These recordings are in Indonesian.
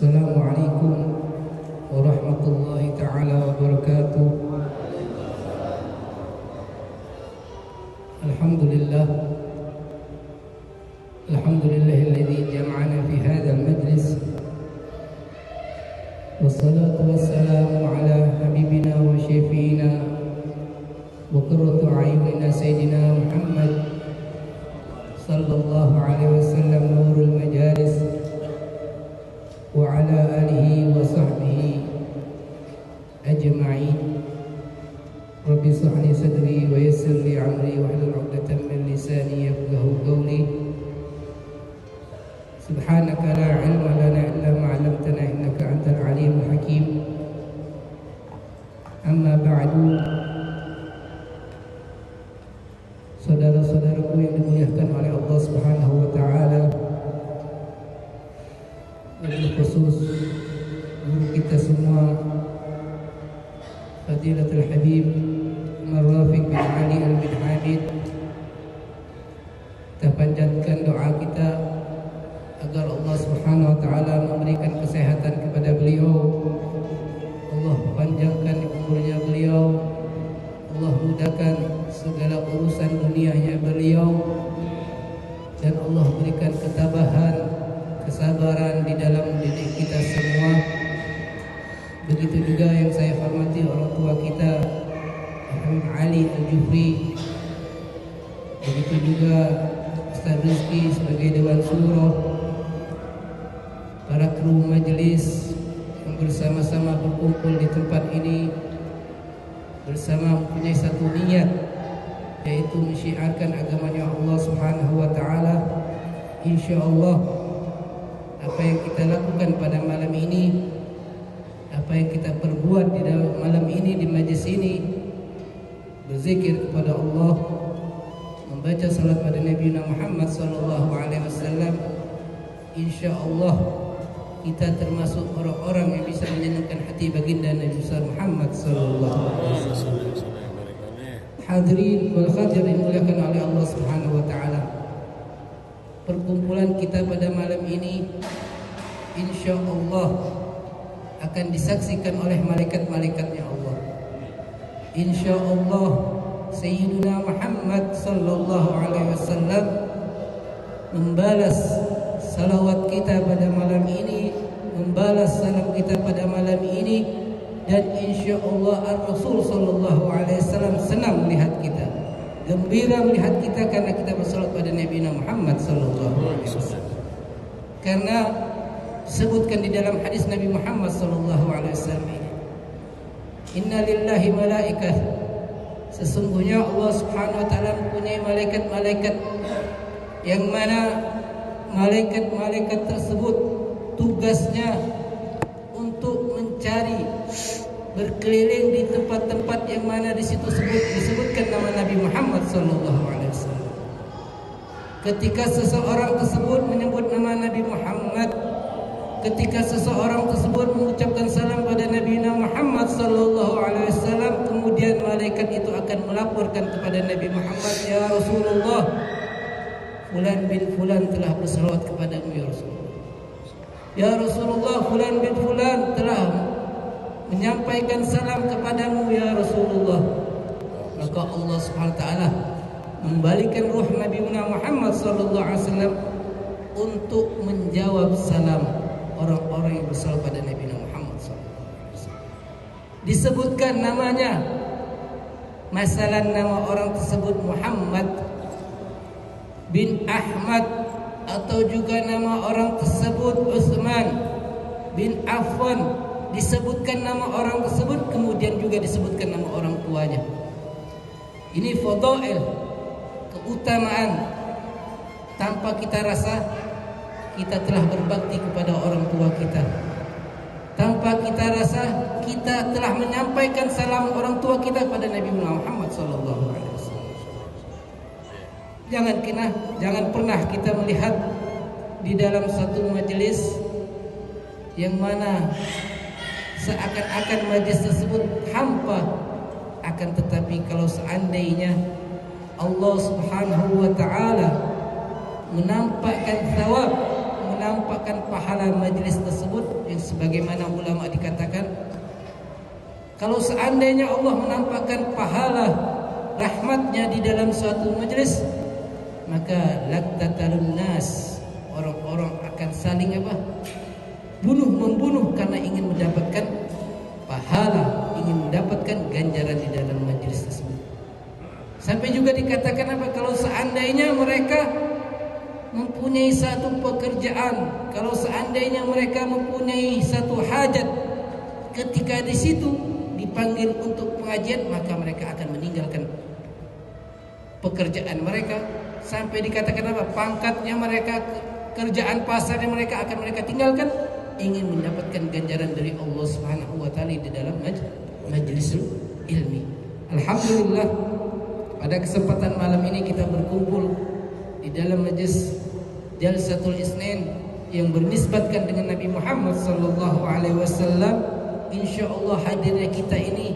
Assalamualaikum warahmatullahi ta'ala wabarakatuh. Alhamdulillah, alhamdulillahilladzi jama'ana fi hadzal majlis. Wassalatu wassalamu ala habibina wa syafiina wa qurratu a'yunina sayyidina Muhammad sallallahu alaihi wasallam nurul majalis wa ala alihi wa sahbihi ajma'in. Rabbi shrah li sadri wa yassir li amri wahlul 'uqdatam min lisani yafqahu qawli. Subhanaka la 'ilma lana illa ma 'allamtana innaka antal 'alimul hakim. Amma ba'du. Saudara-saudaraku yang dimuliakan oleh Allah Subhanahu wa taala, wabil khusus guru kita semua Fadilatul Habib Marrafiq bin Ali Al-Bin Hamid, kita panjatkan doa kita agar Allah Subhanahu wa taala memberikan kesehatan kepada beliau, Allah panjangkan umurnya beliau, Allah mudahkan segala urusan dunianya beliau, dan Allah berikan ketabahan, kesabaran di dalam mendidik kita semua. Begitu juga yang saya hormati orang tua kita Habib Ali Al-Jufri, begitu juga Ustaz Rizki sebagai Dewan Surah, para kru majelis yang bersama-sama berkumpul di tempat ini bersama mempunyai satu niat, yaitu mensyiarkan agamanya Allah Subhanahu wa taala. Insyaallah apa yang kita lakukan pada malam ini, apa yang kita perbuat di dalam malam ini di majlis ini, berzikir kepada Allah, membaca salat pada Nabi Muhammad sallallahu alaihi wasallam, insyaallah kita termasuk orang-orang yang bisa menyenangkan hati baginda Nabi Muhammad sallallahu alaihi wasallam. Hadirin wal hadirin dimuliakan oleh Allah Subhanahu wa taala. Perkumpulan kita pada malam ini insyaallah akan disaksikan oleh malaikat-malaikatnya Allah. Insyaallah Sayyidina Muhammad sallallahu alaihi wasallam membalas salawat kita pada malam ini, membalas salam kita pada malam ini, dan insyaallah Ar-Rasul sallallahu alaihi wasallam senang melihat kita, gembira melihat kita karena kita bersalat pada Nabi Muhammad sallallahu alaihi wasallam. Karena disebutkan di dalam hadis Nabi Muhammad sallallahu alaihi wasallam ini, inna lillahi malaikah, sesungguhnya Allah Subhanahu wa taala mempunyai malaikat-malaikat yang mana malaikat-malaikat tersebut tugasnya untuk mencari, berkeliling di tempat-tempat yang mana di situ disebutkan nama Nabi Muhammad sallallahu alaihi wasallam. Ketika seseorang tersebut menyebut nama Nabi Muhammad, ketika seseorang tersebut mengucapkan salam pada Nabi Muhammad sallallahu alaihi wasallam, kemudian malaikat itu akan melaporkan kepada Nabi Muhammad, ya Rasulullah, fulan bin fulan telah bersalawat kepadamu ya Rasulullah. Ya Rasulullah, fulan bin fulan telah menyampaikan salam kepadamu ya Rasulullah. Maka Allah Subhanahu wa taala membalikan ruh Nabi Muhammad sallallahu alaihi wasallam untuk menjawab salam orang-orang yang bersalat pada Nabi Muhammad SAW. Disebutkan namanya, masalah nama orang tersebut Muhammad bin Ahmad, atau juga nama orang tersebut Utsman bin Affan, disebutkan nama orang tersebut, kemudian juga disebutkan nama orang tuanya. Ini fadail, keutamaan, tanpa kita rasa kita telah berbakti kepada orang tua kita. Tanpa kita rasa kita telah menyampaikan salam orang tua kita kepada Nabi Muhammad sallallahu alaihi wasallam. Jangan pernah kita melihat di dalam satu majelis yang mana seakan-akan majelis tersebut hampa, akan tetapi kalau seandainya Allah Subhanahu wa taala menampakkan thawab, menampakkan pahala majlis tersebut, yang sebagaimana ulama dikatakan, kalau seandainya Allah menampakkan pahala rahmatnya di dalam suatu majlis, maka laqtatalun nas, orang-orang akan saling membunuh karena ingin mendapatkan pahala, ingin mendapatkan ganjaran di dalam majlis tersebut. Sampai juga dikatakan kalau seandainya mereka mempunyai satu pekerjaan, kalau seandainya mereka mempunyai satu hajat, ketika di situ dipanggil untuk pengajian, maka mereka akan meninggalkan pekerjaan mereka. Sampai dikatakan pangkatnya mereka, kerjaan pasarnya mereka akan mereka tinggalkan, ingin mendapatkan ganjaran dari Allah Subhanahu wa taala di dalam majlis ilmi. Alhamdulillah, pada kesempatan malam ini kita berkumpul di dalam majlis Jalsatul Isnin yang bernisbatkan dengan Nabi Muhammad sallallahu alaihi wasallam. Insyaallah hadirnya kita ini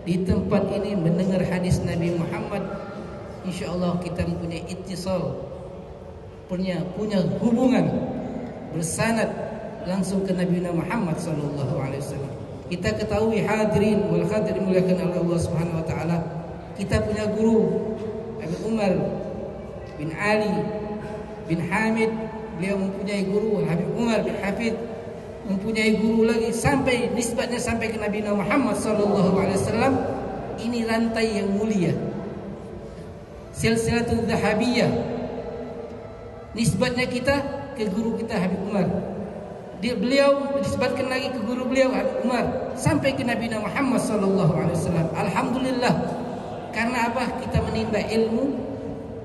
di tempat ini mendengar hadis Nabi Muhammad, insyaallah kita mempunyai ittisal, punya hubungan bersanad langsung ke Nabi Muhammad sallallahu alaihi wasallam. Kita ketahui hadirin wal hadirin muliakan Allah Subhanahu wa taala, kita punya guru Abi Umar bin Ali bin Hamid, beliau mempunyai guru Habib Umar bin Hafid, mempunyai guru lagi, sampai nisbatnya sampai ke Nabi Muhammad sallallahu alaihi wasallam. Ini rantai yang mulia, silsilatul dhahabiyah. Nisbatnya kita ke guru kita Habib Umar, beliau disebutkan lagi ke guru beliau Habib Umar, sampai ke Nabi Muhammad sallallahu alaihi wasallam. Alhamdulillah, karena kita menimba ilmu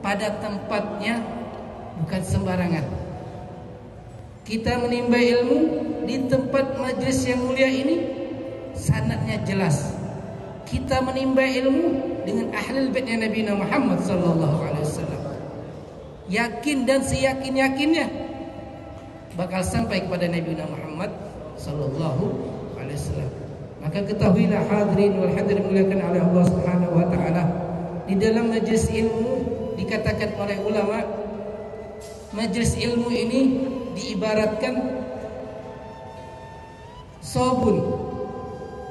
pada tempatnya, bukan sembarangan. Kita menimba ilmu di tempat majlis yang mulia ini, sanadnya jelas. Kita menimba ilmu dengan ahlul baitnya Nabi Muhammad sallallahu alaihi wasallam. Yakin dan seyakin-yakinnya bakal sampai kepada Nabi Muhammad sallallahu alaihi wasallam. Maka ketahuilah hadirin wal hadirin muliakan oleh Allah Subhanahu wa taala, di dalam majlis ilmu dikatakan oleh ulama, majlis ilmu ini diibaratkan sabun,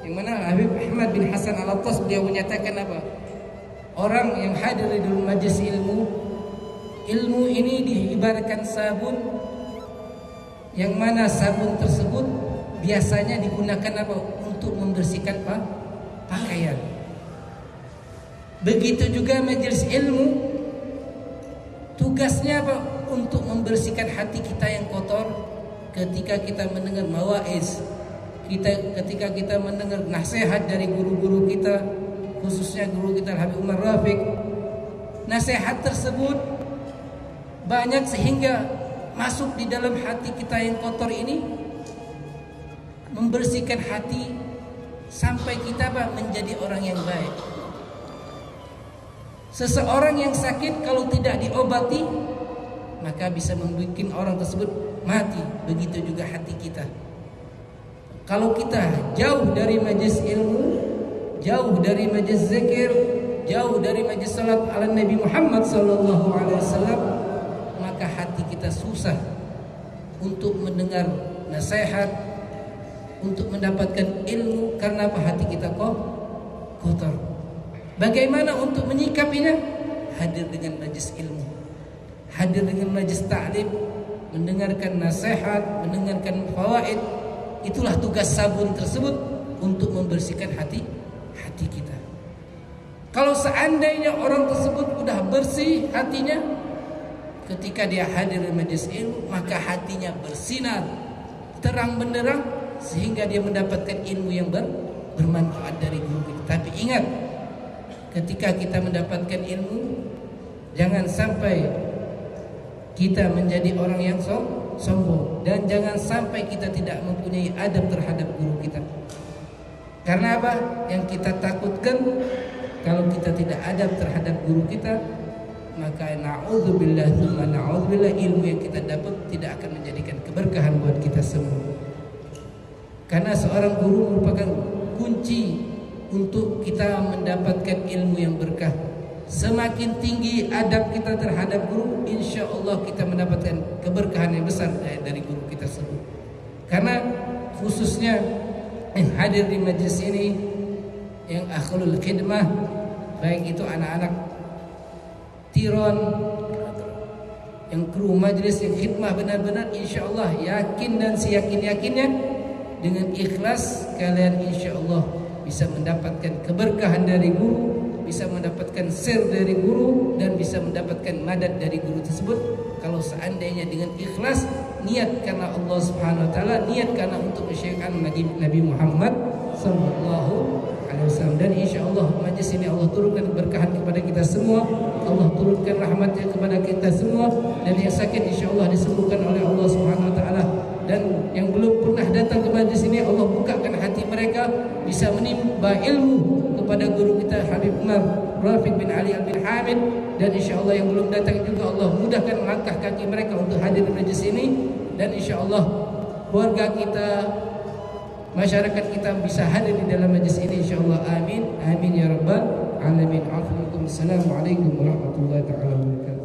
yang mana Habib Ahmad bin Hasan Al-Attas beliau menyatakan orang yang hadir di dalam majlis ilmu ini diibaratkan sabun, yang mana sabun tersebut biasanya digunakan untuk membersihkan pakaian. Begitu juga majlis ilmu, tugasnya untuk membersihkan hati kita yang kotor. Ketika kita mendengar mawaiz, ketika kita mendengar nasihat dari guru-guru kita, khususnya guru kita Habib Umar Rafiq, nasihat tersebut banyak sehingga masuk di dalam hati kita yang kotor ini, membersihkan hati sampai kita menjadi orang yang baik. Seseorang yang sakit kalau tidak diobati, maka bisa membuat orang tersebut mati. Begitu juga hati kita. Kalau kita jauh dari majlis ilmu, jauh dari majlis zikir, jauh dari majlis salat ala Nabi Muhammad sallallahu alaihi wasallam, maka hati kita susah untuk mendengar nasihat, untuk mendapatkan ilmu, karena hati kita kotor. Bagaimana untuk menyikapinya? Hadir dengan majlis ilmu, hadir dengan majlis ta'lim, mendengarkan nasihat, mendengarkan fawaid. Itulah tugas sabun tersebut untuk membersihkan hati kita. Kalau seandainya orang tersebut sudah bersih hatinya, ketika dia hadir di majlis ilmu, maka hatinya bersinar terang benderang, sehingga dia mendapatkan ilmu yang bermanfaat dari guru kita. Tapi ingat, ketika kita mendapatkan ilmu, jangan sampai kita menjadi orang yang sombong, dan jangan sampai kita tidak mempunyai adab terhadap guru kita. Karena Yang kita takutkan, kalau kita tidak adab terhadap guru kita, maka na'udzubillah tsumma na'udzubillah, ilmu yang kita dapat tidak akan menjadikan keberkahan buat kita semua. Karena seorang guru merupakan kunci untuk kita mendapatkan ilmu yang berkah. semakin tinggi adab kita terhadap guru, insya Allah kita mendapatkan keberkahan yang besar dari guru kita tersebut. Karena khususnya yang hadir di majlis ini, yang akhlul khidmah, baik itu anak-anak tiron, yang kru majlis yang khidmah benar-benar, insya Allah yakin dan seyakin-yakinnya dengan ikhlas kalian insya Allah bisa mendapatkan keberkahan dari guru, bisa mendapatkan sir dari guru, dan bisa mendapatkan madad dari guru tersebut. Kalau seandainya dengan ikhlas, niat karena Allah Subhanahu wa taala, niat karena untuk mensyai'kan Nabi Muhammad sallallahu alaihi wasallam. Dan insyaallah majlis ini Allah turunkan keberkahan kepada kita semua, Allah turunkan rahmatnya kepada kita semua, dan yang sakit insyaallah disembuhkan oleh Allah Subhanahu wa taala. Dan yang belum pernah datang ke majlis ini, Allah bukakan hati mereka bisa menimba ilmu kepada guru kita Habib Umar Rafiq bin Ali bin Hamid. Dan insyaallah yang belum datang juga Allah mudahkan langkah kaki mereka untuk hadir di majlis ini. Dan insyaallah keluarga kita, masyarakat kita bisa hadir di dalam majlis ini insyaallah. Amin amin ya rabbal alamin. Assalamualaikum warahmatullahi wabarakatuh.